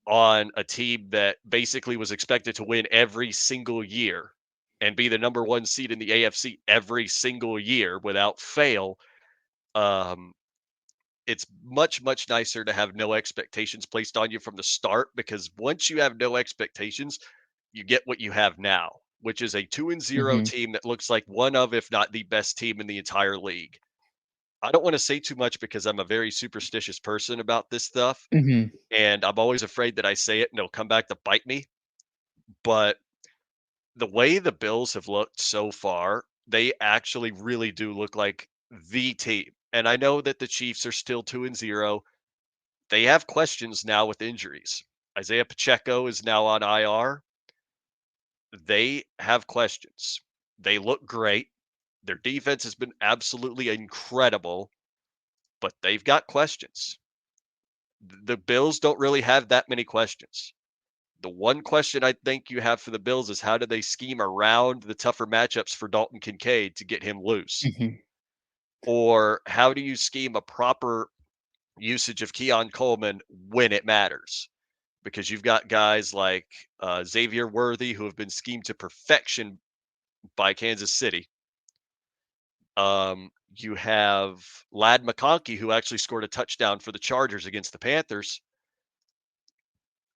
on a team that basically was expected to win every single year and be the number 1 seed in the AFC every single year without fail. Um, it's much, much nicer to have no expectations placed on you from the start because once you have no expectations, you get what you have now, which is a 2-0 Mm-hmm. team that looks like one of, if not the best team in the entire league. I don't want to say too much because I'm a very superstitious person about this stuff. Mm-hmm. And I'm always afraid that I say it and it'll come back to bite me. But the way the Bills have looked so far, they actually really do look like the team. And I know that the Chiefs are still 2-0. They have questions now with injuries. Isaiah Pacheco is now on IR. They have questions. They look great. Their defense has been absolutely incredible, but they've got questions. The Bills don't really have that many questions. The one question I think you have for the Bills is how do they scheme around the tougher matchups for Dalton Kincaid to get him loose? Mm-hmm. Or how do you scheme a proper usage of Keon Coleman when it matters? because you've got guys like Xavier Worthy who have been schemed to perfection by Kansas City. You have Lad McConkey, who actually scored a touchdown for the Chargers against the Panthers.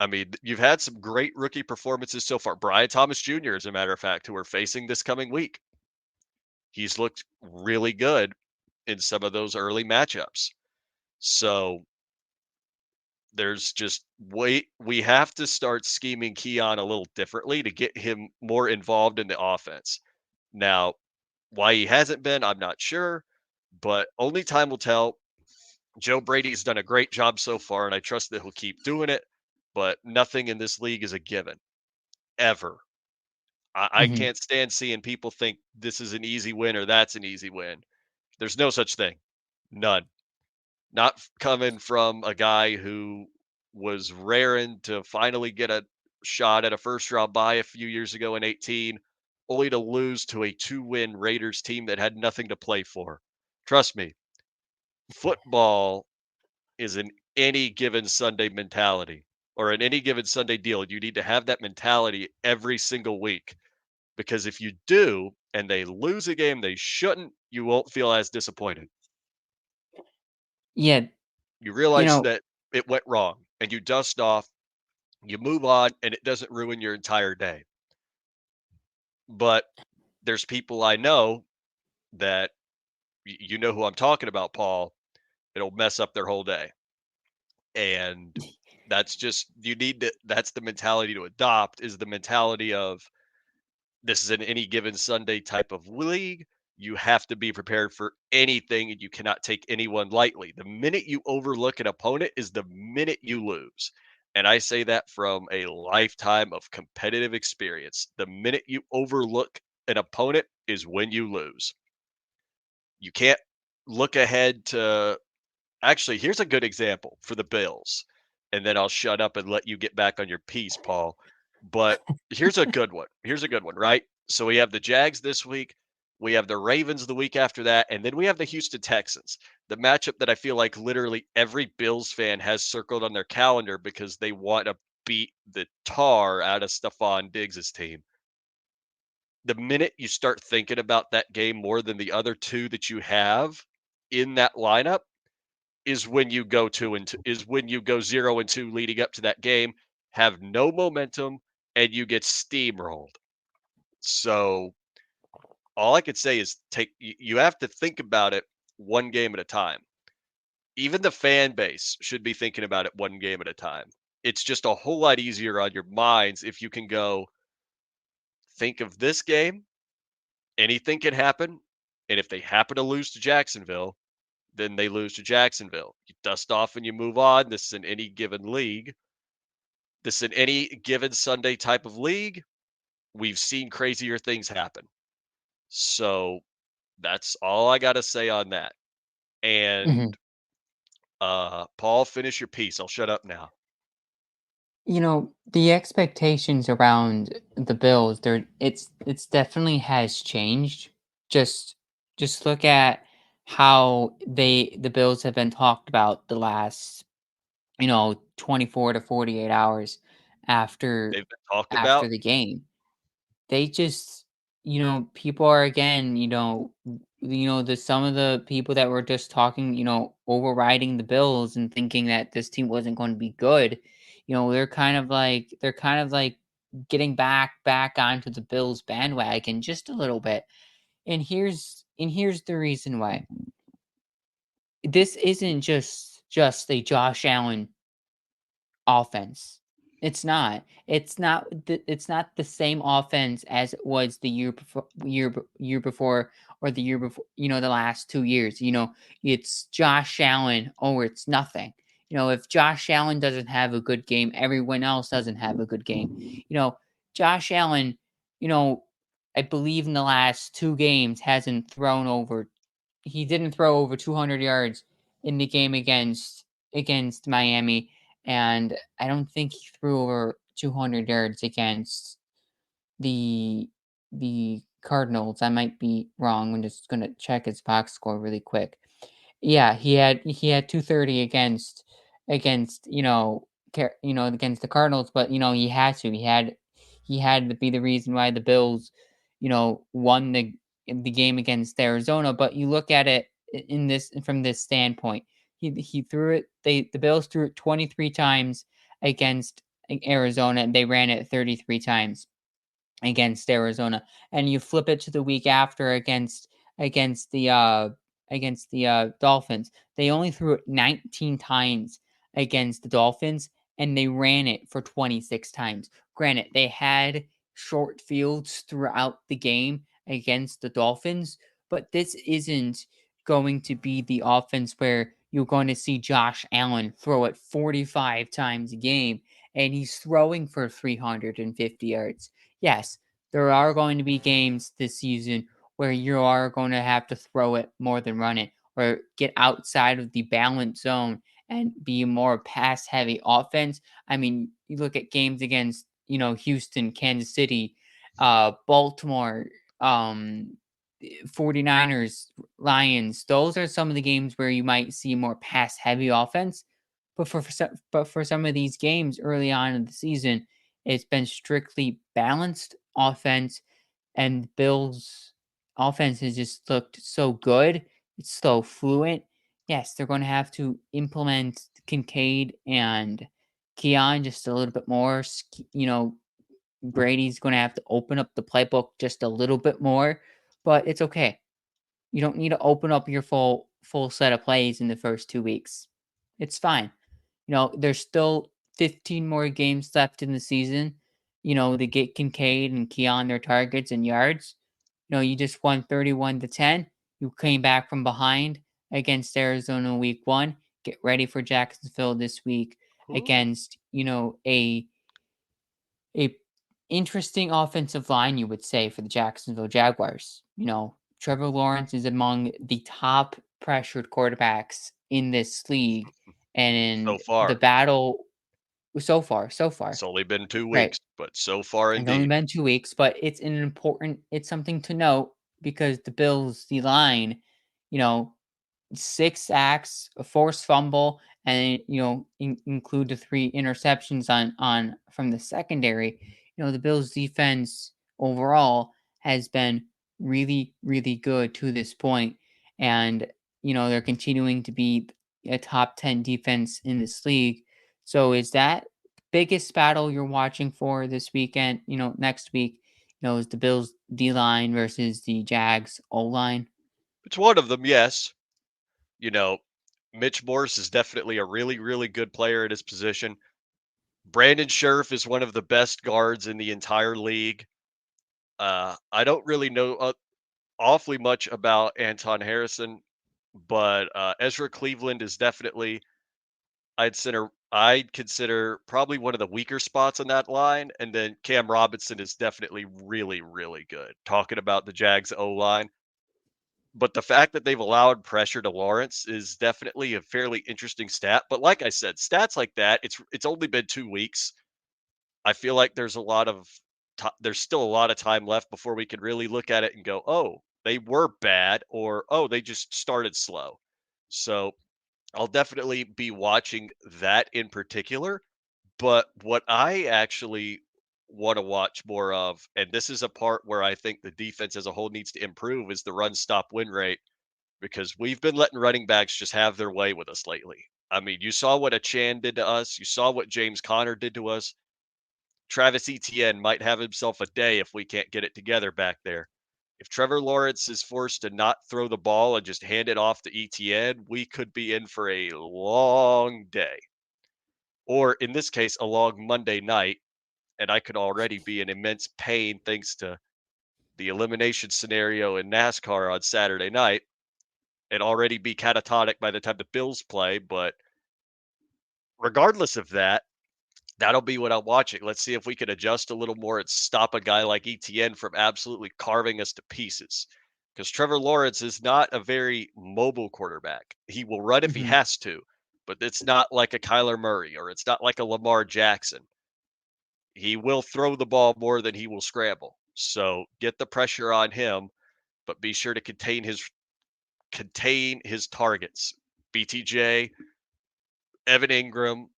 I mean, you've had some great rookie performances so far. Brian Thomas Jr., as a matter of fact, who we're facing this coming week. He's looked really good in some of those early matchups. So there's just we have to start scheming Keon a little differently to get him more involved in the offense. Now, why he hasn't been, I'm not sure, but only time will tell. Joe Brady's done a great job so far, and I trust that he'll keep doing it, but nothing in this league is a given, ever. I Mhm. can't stand seeing people think this is an easy win or that's an easy win. There's no such thing. None. Not coming from a guy who was raring to finally get a shot at a first round bye a few years ago in 18, only to lose to a 2-win Raiders team that had nothing to play for. Trust me, football is an any given Sunday mentality or an any given Sunday deal. You need to have that mentality every single week, because if you do and they lose a game they shouldn't, you won't feel as disappointed. Yeah, You you realize know, that it went wrong and you dust off, you move on, and it doesn't ruin your entire day. But there's people I know that you know who I'm talking about, Paul. It'll mess up their whole day. And that's just you need to that's the mentality to adopt, is the mentality of this is an any given Sunday type of league. You have to be prepared for anything and you cannot take anyone lightly. The minute you overlook an opponent is the minute you lose. And I say that from a lifetime of competitive experience. The minute you overlook an opponent is when you lose. You can't look ahead to actually, here's a good example for the Bills. And then I'll shut up and let you get back on your piece, Paul. But here's a good one. Here's a good one, right? So we have the Jags this week. We have the Ravens the week after that. And then we have the Houston Texans, the matchup that I feel like literally every Bills fan has circled on their calendar because they want to beat the tar out of Stephon Diggs' team. The minute you start thinking about that game more than the other two that you have in that lineup, is when you go 2-2, is when you go 0-2 leading up to that game, have no momentum, and you get steamrolled. So all I could say is you have to think about it one game at a time. Even the fan base should be thinking about it one game at a time. It's just a whole lot easier on your minds if you can go think of this game, anything can happen, and if they happen to lose to Jacksonville, then they lose to Jacksonville. You dust off and you move on. This is in any given league. This is in any given Sunday type of league. We've seen crazier things happen. So that's all I got to say on that. mhm. And Paul, finish your piece. I'll shut up now. The expectations around the Bills, it's definitely has changed. Just just look at how the Bills have been talked about the last, 24 to 48 hours after They've been talked after about. the game. They just, people are again, the some of the people that were just talking, overriding the Bills and thinking that this team wasn't going to be good. They're kind of like getting back onto the Bills bandwagon just a little bit. And here's the reason why. This isn't just a Josh Allen offense. It's not. It's not the same offense as it was the year before, or the year before, the last 2 years. It's Josh Allen or it's nothing. If Josh Allen doesn't have a good game, everyone else doesn't have a good game. Josh Allen, you know, I believe in the last 2 games hasn't thrown over he didn't throw over 200 yards in the game against Miami, and I don't think he threw over 200 yards against the the Cardinals. I might be wrong. I'm just gonna check his box score really quick. Yeah, he had 230 against against the Cardinals, but he had to. He had to be the reason why the Bills, won the game against Arizona. But you look at it in this from this standpoint. He threw it. The Bills threw it 23 times against Arizona, and they ran it 33 times against Arizona. And you flip it to the week after against the Dolphins. They only threw it 19 times against the Dolphins, and they ran it for 26 times. Granted, they had short fields throughout the game against the Dolphins, but this isn't going to be the offense where you're going to see Josh Allen throw it 45 times a game and he's throwing for 350 yards. Yes, there are going to be games this season where you are going to have to throw it more than run it or get outside of the balance zone and be a more pass heavy offense. I mean, you look at games against, Houston, Kansas City, Baltimore, 49ers, Lions. Those are some of the games where you might see more pass heavy offense. But for some of these games early on in the season, it's been strictly balanced offense, and Bills' offense has just looked so good. It's so fluent. Yes, they're going to have to implement Kincaid and Keon just a little bit more. Brady's going to have to open up the playbook just a little bit more, but it's okay. You don't need to open up your full set of plays in the first 2 weeks. It's fine. There's still 15 more games left in the season. To get Kincaid and Keon their targets and yards. You just won 31-10. You came back from behind against Arizona week 1. Get ready for Jacksonville this week Ooh. against, a interesting offensive line, you would say, for the Jacksonville Jaguars. Trevor Lawrence is among the top pressured quarterbacks in this league, So and the far. battle so far, It's only been 2 right? weeks, but so far It's only indeed. been 2 weeks, but it's something to note because the Bills, the line, you know, 6 sacks, a forced fumble, and include the 3 interceptions on from the secondary. The Bills defense overall has been really, really good to this point, and they're continuing to be a top 10 defense in this league. So is that biggest battle you're watching for this weekend? Next week, is the Bills D line versus the Jags O line. It's one of them, yes. You know, Mitch Morse is definitely a really, really good player at his position. Brandon Scherf is one of the best guards in the entire league. I don't really know awfully much about Anton Harrison, but Ezra Cleveland is definitely I'd consider probably one of the weaker spots on that line, and then Cam Robinson is definitely really, really good. Talking about the Jags O line, but the fact that they've allowed pressure to Lawrence is definitely a fairly interesting stat. But like I said, stats like that, it's only been 2 weeks. I feel like there's still a lot of time left before we can really look at it and go, oh, they were bad, or oh, they just started slow. So I'll definitely be watching that in particular. But what I actually want to watch more of, and this is a part where I think the defense as a whole needs to improve, is the run stop win rate, because we've been letting running backs just have their way with us lately. I mean, you saw what Achan did to us. You saw what James Conner did to us. Travis Etienne might have himself a day if we can't get it together back there. If Trevor Lawrence is forced to not throw the ball and just hand it off to Etienne, we could be in for a long day. Or in this case, a long Monday night, and I could already be in immense pain thanks to the elimination scenario in NASCAR on Saturday night, and already be catatonic by the time the Bills play. But regardless of that, that'll be what I'm watching. Let's see if we can adjust a little more and stop a guy like ETN from absolutely carving us to pieces. Because Trevor Lawrence is not a very mobile quarterback. He will run if he Mm-hmm. has to, but it's not like a Kyler Murray or it's not like a Lamar Jackson. He will throw the ball more than he will scramble. So get the pressure on him, but be sure to contain his targets. BTJ, Evan Ingram,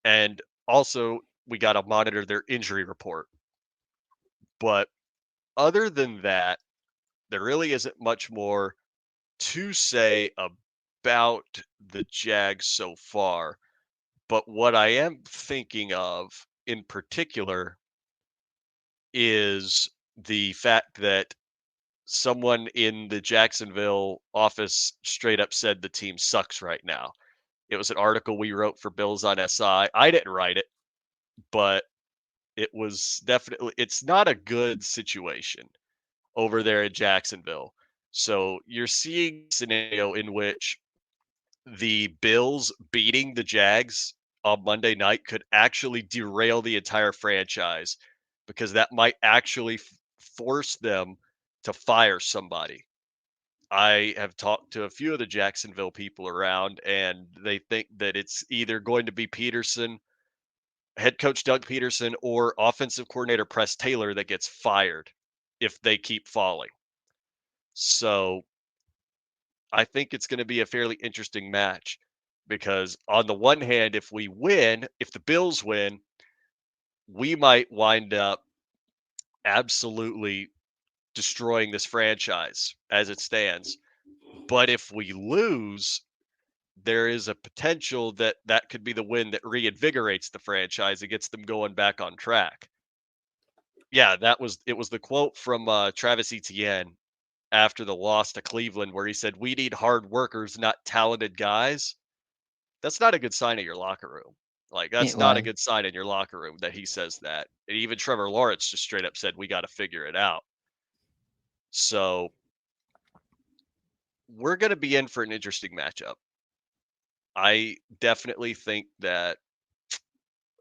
And also, we got to monitor their injury report. But other than that, there really isn't much more to say about the Jags so far. But what I am thinking of in particular is the fact that someone in the Jacksonville office straight up said the team sucks right now. It was an article we wrote for Bills on SI. I didn't write it, but it was definitely it's not a good situation over there in Jacksonville. So you're seeing a scenario in which the Bills beating the Jags on Monday night could actually derail the entire franchise because that might actually force them to fire somebody. I have talked to a few of the Jacksonville people around, and they think that it's either going to be Peterson, head coach Doug Peterson, or offensive coordinator Press Taylor that gets fired if they keep falling. So I think it's going to be a fairly interesting match because, on the one hand, if we win, if the Bills win, we might wind up absolutely destroying this franchise as it stands. But if we lose, there is a potential that that could be the win that reinvigorates the franchise and gets them going back on track. Yeah, it was the quote from Travis Etienne after the loss to Cleveland where he said, "We need hard workers, not talented guys." That's not a good sign of your locker room. Like, that's It not a was. good sign in your locker room that he says that. And even Trevor Lawrence just straight up said, "We got to figure it out." So we're going to be in for an interesting matchup. I definitely think that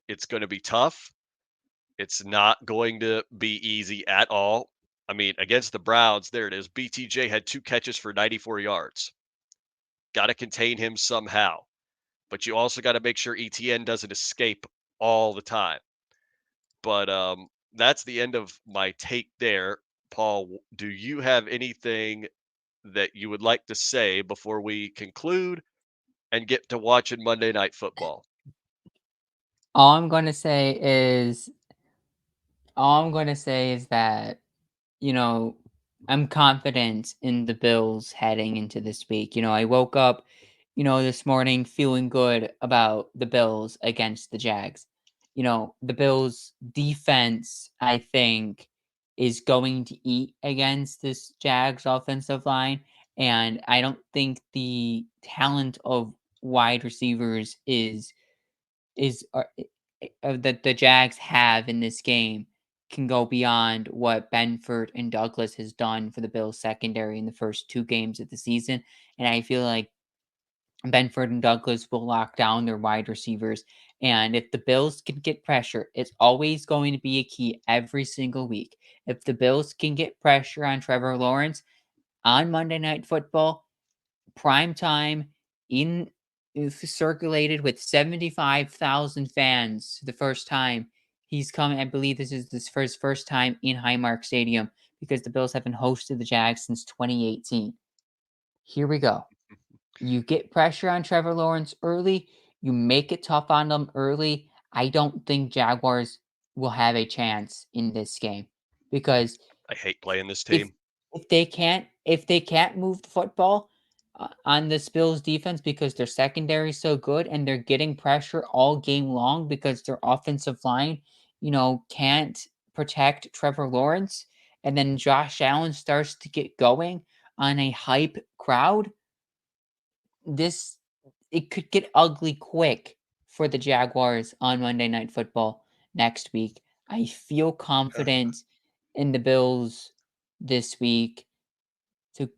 it's going to be tough. It's not going to be easy at all. I mean, against the Browns, there it is. BTJ had 2 catches for 94 yards. Got to contain him somehow. But you also got to make sure ETN doesn't escape all the time. But that's the end of my take there. Paul, do you have anything that you would like to say before we conclude and get to watching Monday Night Football? All I'm going to say is that, you know, I'm confident in the Bills heading into this week. I woke up, this morning feeling good about the Bills against the Jags. The Bills defense, I think, is going to eat against this Jags offensive line. And I don't think the talent of wide receivers that the Jags have in this game can go beyond what Benford and Douglas has done for the Bills secondary in the first 2 games of the season. And I feel like Benford and Douglas will lock down their wide receivers. And if the Bills can get pressure, it's always going to be a key every single week. If the Bills can get pressure on Trevor Lawrence on Monday Night Football, prime time in circulated with 75,000 fans the first time he's come. I believe this is this first time in Highmark Stadium because the Bills haven't hosted the Jags since 2018. Here we go. You get pressure on Trevor Lawrence early, you make it tough on them early. I don't think Jaguars will have a chance in this game because I hate playing this if team. if they can't move the football on the Bills defense because their secondary is so good and they're getting pressure all game long because their offensive line, can't protect Trevor Lawrence, and then Josh Allen starts to get going on a hype crowd, this it could get ugly quick for the Jaguars on Monday Night Football next week. I feel confident in the Bills this week to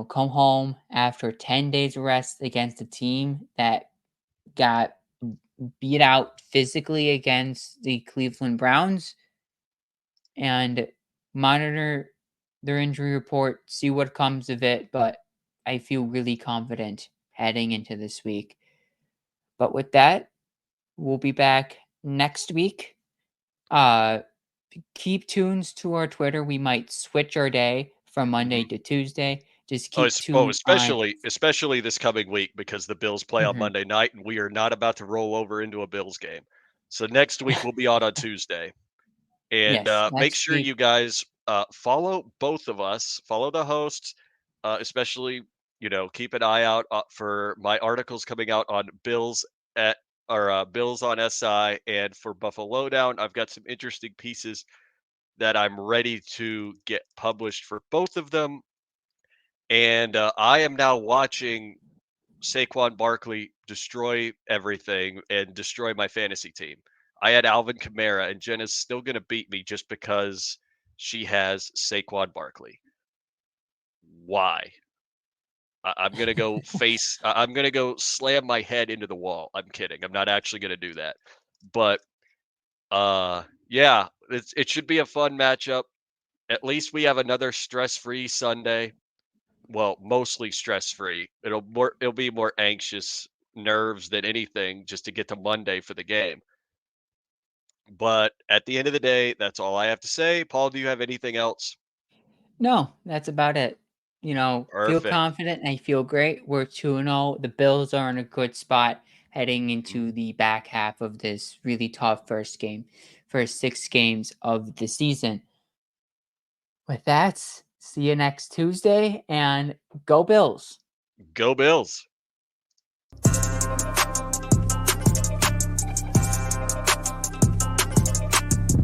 come home after 10 days of rest against a team that got beat out physically against the Cleveland Browns, and monitor their injury report, see what comes of it. But I feel really confident heading into this week. But with that, we'll be back next week. Uh Keep tuned to our Twitter. We might switch our day from Monday Mhm. to Tuesday Just keep tuned on. Especially this coming week because the Bills play on Mhm. Monday night and we are not about to roll over into a Bills game. So next week we'll be on Tuesday. And Yes, make next sure week. you guys follow both of us, follow the hosts, especially, keep an eye out for my articles coming out on Bills at or Bills on SI, and for Buffalo Lowdown. I've got some interesting pieces that I'm ready to get published for both of them. And I am now watching Saquon Barkley destroy everything and destroy my fantasy team. I had Alvin Kamara, and Jenna's still going to beat me just because she has Saquon Barkley. Why? I'm going to go I'm going to go slam my head into the wall. I'm kidding. I'm not actually going to do that. But yeah, it should be a fun matchup. At least we have another stress-free Sunday. Well, mostly stress-free. It'll be more anxious nerves than anything just to get to Monday for the game. But at the end of the day, that's all I have to say. Paul, do you have anything else? No, that's about it. Feel Perfect. confident. I feel great. We're 2-0. The Bills are in a good spot heading Mhm. into the back half of this really tough first 6 games of the season. With that, see you next Tuesday and go Bills. Go Bills.